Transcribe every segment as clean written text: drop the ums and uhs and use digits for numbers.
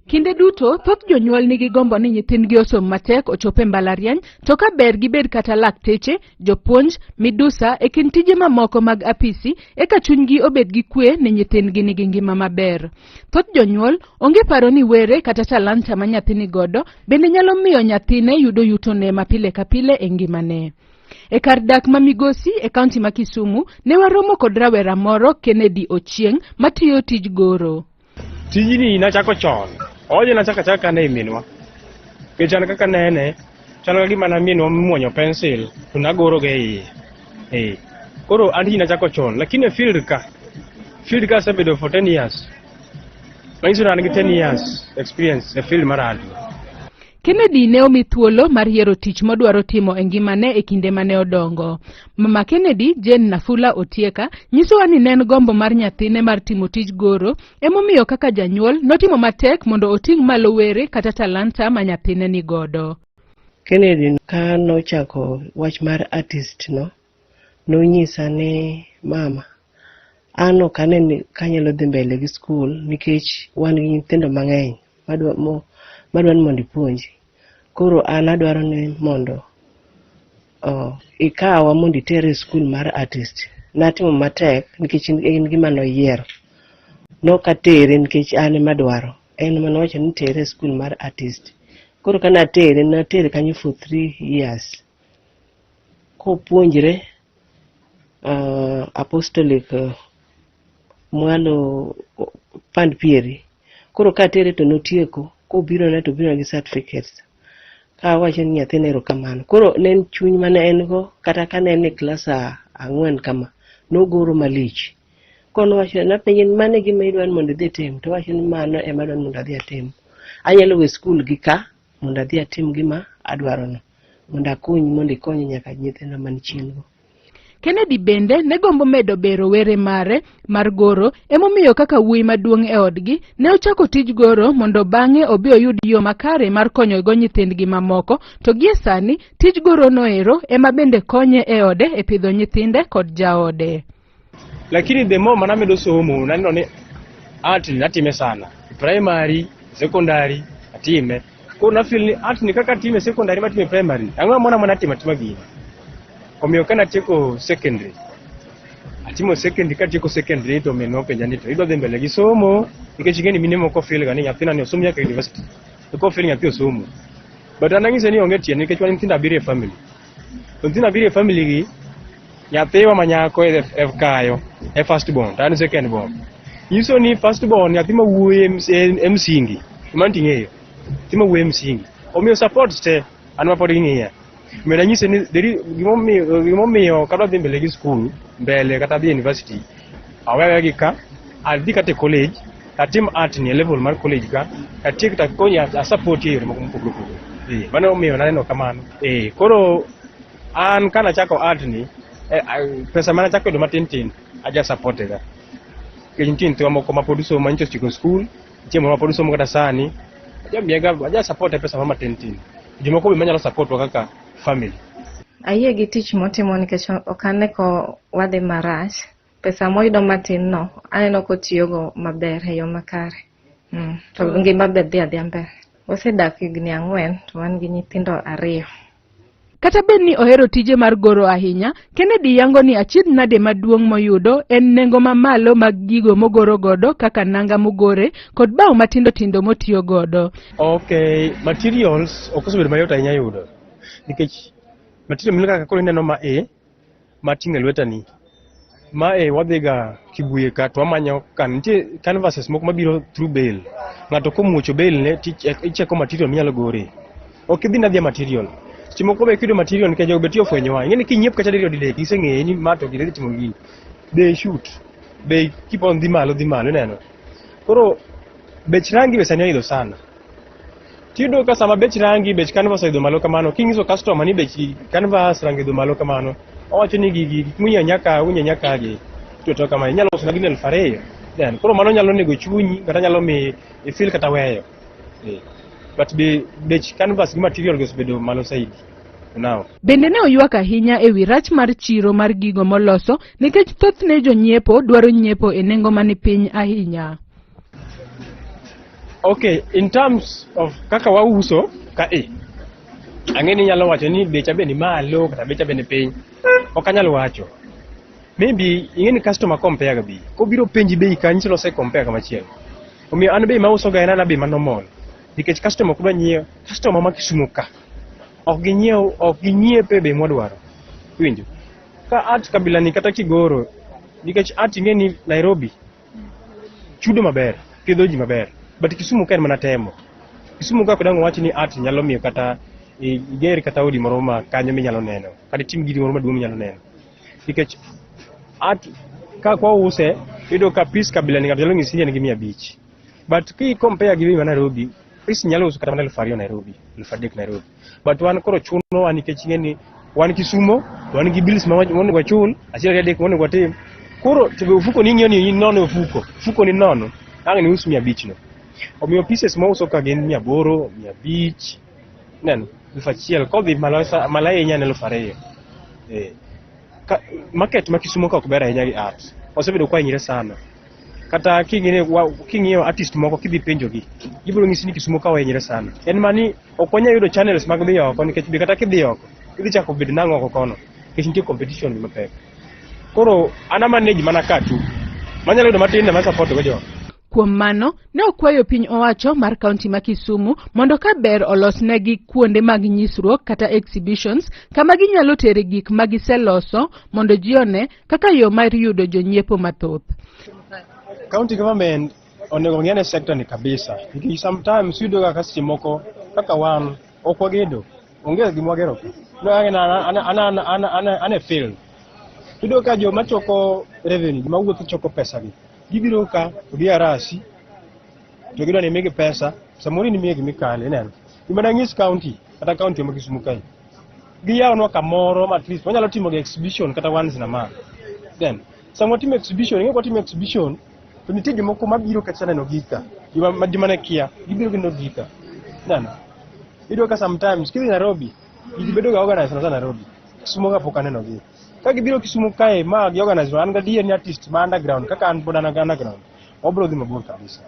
Kinde duto thoth jonyuol nigi gombo ni nyithindgi osom matek ochope mbalariany to ka ber gibed kata lakteche, jopuonj, midusa e kind tije mamoko mag apisi eka chunygi obed gi kwe ni nyithindgi nigi ngima maber. Thoth jonyuol onge paro ni were kata talanta ma nyathini godo bende nyalo miyo nyathine yudo yutone mapile ka pile e ngimane. E kar dak ma Migosi e kaunti ma Kisumu ne waromo kod rawera moro Kennedy Ochieng matiyo tij goro. Tijini nachako chon. Oje nachaka ne minwa. Kechan kaka nene, chalo gima na minwa muonyo pencil, to nagoro ge iye. Koro andi nachako chon, lakini field ka sebedo for 10 years. Manyiso na nigi 10 years experience e field mar art. Kennedy ne omi thuolo mar yiero tich modwaro timo e ngimane e kinde mane odongo. Mama Kennedy, Jane Nafula Otieka, nyisowa ni ne en gombo mar nyathine mar timo tij goro, emomiyo kaka janyuol notimo matek mondo oting' malo were kata talanta ma nyathine ni godo. Kennedy ka nochako wach mar artist nonyisa ni mama, an ok aneno kanyalo dhi mbele gi skul nikech wan gi nyithindo mang'eny madwa ni mondo ipuonji. Koro an adwaro ni mondo ikawa mondo itere skul mar artist. Natimo matek nikech en gima noyiero. Nokatere nikech an ema adwaro. En manowacho ni tere skul mar artist. Koro kana natere kanyo for 3 years. Kopuonjre apostolic mwalo pand pieri. Koro katere to notieko. Kobiro na to biro gi certificates. Ka wacho ni nyathine erokamano. Koro ne en chuny mane en go kata ka ne en e klas 4 kama. Nogoro malich. Kono wacho na penye mane gima idwa mondo idhi tim. To wacho ni mano ema adwaro mondo adhi atim. Anyalo we skul gi ka mondo adhi atim gima adwaro no. Mondo akony mondo ikony nyaka nyithindo man chien go. Kennedy bende ne gombo medo bero were mare mar goro, emomiyo kaka wuoyi maduong' e odgi ne ochako tij goro mondo bang'e obi oyud yo makare mar konyo go nyithindgi mamoko, to gie sani tij goro noero ema bende konye e ode e pidho nyithinde kod jaode. Lakini the more manamedo somo naneno ni art natime sana. Primary, secondary atime. Koro na feel ni art ni kaka time secondary matime primary. Ang'o mona atima gini. Omiyo kana tieko secondary. Atimo secondary ka tieko secondary to meno penja ni to idwa dhi mbele gi somo nikech ngeni mine moko feel ga ni nyathina ni osomo nyaka university. To ko feel nyathi osomo. But anang'ise ni onge tiende nikech wan nyithindo abiriyo e family. To nyithindo abiriyo e family gi nyathiwa manyako e kayo e first born, to an second born. Nyiso ni first born nyathi ma wuoye e msingi. Man ting'eyo. Nyathi ma wuoye e msingi. Omiyo support te an ma pod ing'iya. Mena nyise ni gimomiyo kadwa dhi mbele gi skul mbele kata dhi university awewe gi ka adhi kata college atim art ni level mar college ka atiek ta konya support yore moko mopogore. Mano omiyo naneno kamano. Koro an kana chako art ni pesa mana chako do matin aja support ga. Kentin to moko mapod somo mancho chiko skul, chiemo mapod somo kata sani aja support pesa mama tin. Jomoko be manyalo support kaka family. Ayie gi tich motimo nikech okane ko wadhi marach. Pesa moyudo matin no, aneno ko tiyogo maber e yo makare. To ngima be dhi adhi mbele. Osedak higni 4 to wan gi nyithindo 2. Kata ben ni ohero tije mar goro ahinya, Kennedy yango ni achiedh nade maduong' moyudo en nengo mamalo mag gigo mogoro godo kaka nanga mogore kod bao matindo motiyo godo. Okay, materials okosebedo mayot ahinya yudo. Nikech material milika kaka koro ineno mating'e lwetani. Wadhiga Kibuye ka to amanyo nitie canvases moko mabiro through bail. Ng'ato komuocho bail ne icheko material minyalo gore. Ok idhi nadhi material. Timo ko be kido material nikech jogo betiyo fwenyo wa. Ngeni kinyiep kata diriyo didek iseng'eye ni mato gidhi timo gini. They shoot. They keep on dhi malo neno. Koro bech rangi be sani oidho sana. Tiyudo ka sama bech rangi, bech canvas oidho malo kamano, kingiso customer ni bech canvas rangi oidho malo kamano, owacho ni gigi munya nyaka gi to kama inyalo uso gine 2,000. Then koro mano nyalo nego chunyi kata nyalo mi feel kata weyo. But bech canvas gi material go bedo malo saidi. Now. Bende ne oywak ahinya e wi rach mar chiro mar gigo moloso nikech thothne jonyiepo dwaro nyiepo e nengo mani piny ahinya. Okay, in terms of kaka wauso ka ang'eni nyalo wacho ni becha be ni malo kata becha be ni piny. Ok anyalo wacho. Maybe ing'eni customer compare ga bei. Kobiro penji bei kanyo lose compare kama chielo. Omiyo an bei mauso ga en bei manomol. Nikech customer kuda nyiewo, customer ma Kisumu ka. Ok ginyiepe be mwadwaro. Winjo. Ka art kabila ni kata Kigoro, nikech art ing'eni Nairobi chudo maber, pidho ji maber. But Kisumu ka en mana temo. Kisumu ka kudango wacho ni art nyalo miyo kata igeri kata odi moro ma kanyo minyalo neno. Kata tim gidi moro maduong' minyalo neno. Nikech art ka kwa use ido ka piece kabila ni kata nyalo ng'isi ni 500. But ki compare gi ma Nairobi, piece nyalo uso kata mana 2,000 Nairobi, 3,000 Nairobi. But wan koro chuno wan nikech ng'eni wan Kisumu, wan gi bills ma wan go chul, achiel ga dek wan go tim. Koro to ufuko ni ng'iyo ni nono ufuko ni nono, ang' ni uso 500 no. Omiyo pieces ma uso ka gin 800, 500, neno 1,000 kodhi malaya inya ne 2,000. Market ma Kisumu ka ok ber ahinya gi art. Osebedo kwa nyire sana. Kata king'iyo artist moko kidhi penjogi, gibiro ng'isi ni Kisumu ka wenyire sana. En mani ok wanya yudo channels mag dhi oko nikech kata kidhi oko, idhi chako bedo nang'o oko kono. Nikech nitie competition gi mapek. Koro ana manage mana ka tu. Manyalo yudo matin ma support go jo. Kuom mano, ne okwayo piny owacho mar kaunti ma Kisumu mondo ka ber olosnegi kuonde mag nyisruok kata exhibitions kama ginyalo tere gik ma giseloso mondo ji one kaka yo mar yudo jonyiepo mathoth. County government onego ng'ane sector ni kabisa. Because sometimes yudo ga kasi moko kaka wan ok wagedo. Onge gima wagero. No ana fail. Yudo ka jo machoko revenue, ma wuotho choko pesa gi. Gibiro ka odi arasi. To gido ni migi pesa, samori ni migi mikale neno. Imana ng'is county kata county ma Kisumu kai. Giyawnwa kamoro at least wanyalo timo exhibition kata once in a month. Then samo timo exhibition, ing'e kwa timo exhibition to nitie jomoko mabiro kata neno gika. Joma ne kia, gibiro gino gika. Neno. Ido ka sometimes kidhi Nairobi, gibedo ga organize na Nairobi. Kisumu ga poka neno gi. Ka gibiro Kisumu kae ma gi organize an ga dier ni artist ma underground kaka an pod an underground. Obro dhi mabor kabisa.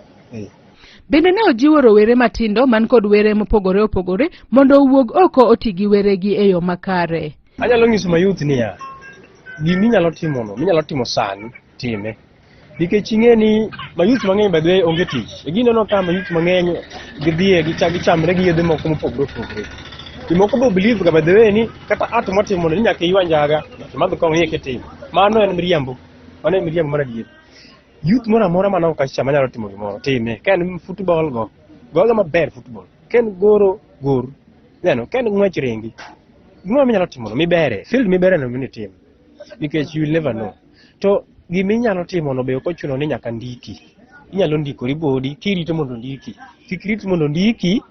Bende ne ojiwo rowere matindo man kod were mopogore opogore mondo owuog oko oti gi weregi e yo makare. Anyalo nyiso ma youth niya, minyalo timo sani time. Nikech ing'eni ma youth mang'eny badwe onge tich. Gineno ka ma youth mang'eny gidhie gichamre gi yedhe moko mopogore opogore. Moko bo believe ga badwe ni kata art motimo ni nyaka iwa njaga, madho ka ng'iye ketim. Mano en miriambo. Mano en miriambo mar adier. Youth mora mora manok kacha manyalo timo gimoro time. Ka en football go maber football. Ken gor. Neno, ken ng'wech ringi. Gimoro minyalo timo no mibere. Field mibere no mini tim. Because you will never know. To giminyalo timo no be ok ochuno ni nyaka ndiki. Inyalo ndikori bodi kirito mondo ndiki. Kikrit mondo ndiki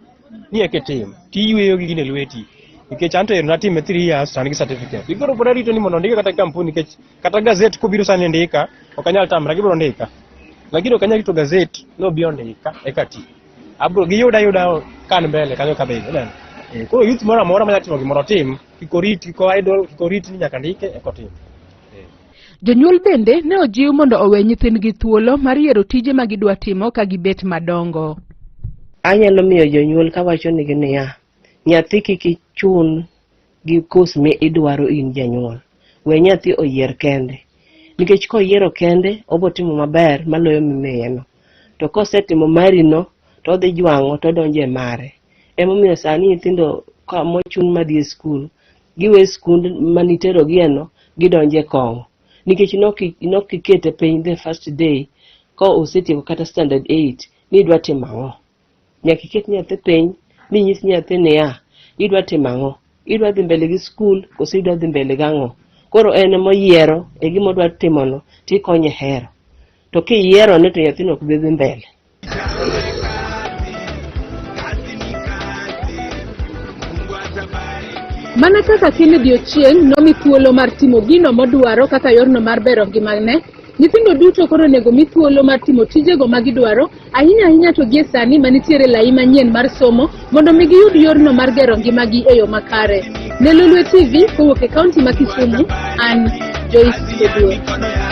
ni eke tim. Tiyweyo gi gine lweti. Nikech anto ero natime 3 years to an gi certificate. Igoro pod arito ni mondo ndika kata kampuni nikech kata gazet kobiro sani ndika ok anyal tamra gibiro ndika. Lakini ok anyal rito gazet no biro ndika eka ti. Abro giyuda kan mbele kanyo kabego. Koro youth mora mora manyalo timo gimoro tim. Kiko idol ni nyaka ndike eko tim. Jonyuol bende ne ojiw mondo owe nyithindgi thuolo mar yiero tije ma gidwa timo ka gibet madongo. Anyalo miyo jonyuol kawacho ni niya, nyathi kik ichun gi kos me idwaro in janyuol. We nyathi oyier kende. Nikech koyiero kende, obo timo maber maloyo mimeyeno. To kosetimo marino, to odhi jwang'o to donje mare. Emomiyo sani nyithindo ka mochun madhi skul, giwe skund manitero gieno, gidonje kong'o. Nikech nok ikete piny the first day ko osetieko kata standard 8 ni idwa timo ang'o. Nyaka iket nyathi piny ni nyis nyathi niya, idwa timo ang'o. Idwa dhi mbele gi skul koso idwa dhi mbele gi ang'o. Koro en moyiero e gima odwa timono tikonye hero. To kiyiero ne to nyathino ok dhi mbele. Mana kaka Kennedy Ochieng nomi thuolo mar timo gino modwaro kaka yorno mar bero ngimane, nyithindo duto koro onego mi thuolo mar timo tijego ma gidwaro, ahinya to gie sani manitiere lai manyien mar somo mondo mi giyud yorno mar gero ngimagi e yo makare. Ne Lolwe TV kowuok e kaunti ma Kisumu, an Joyce Oduor.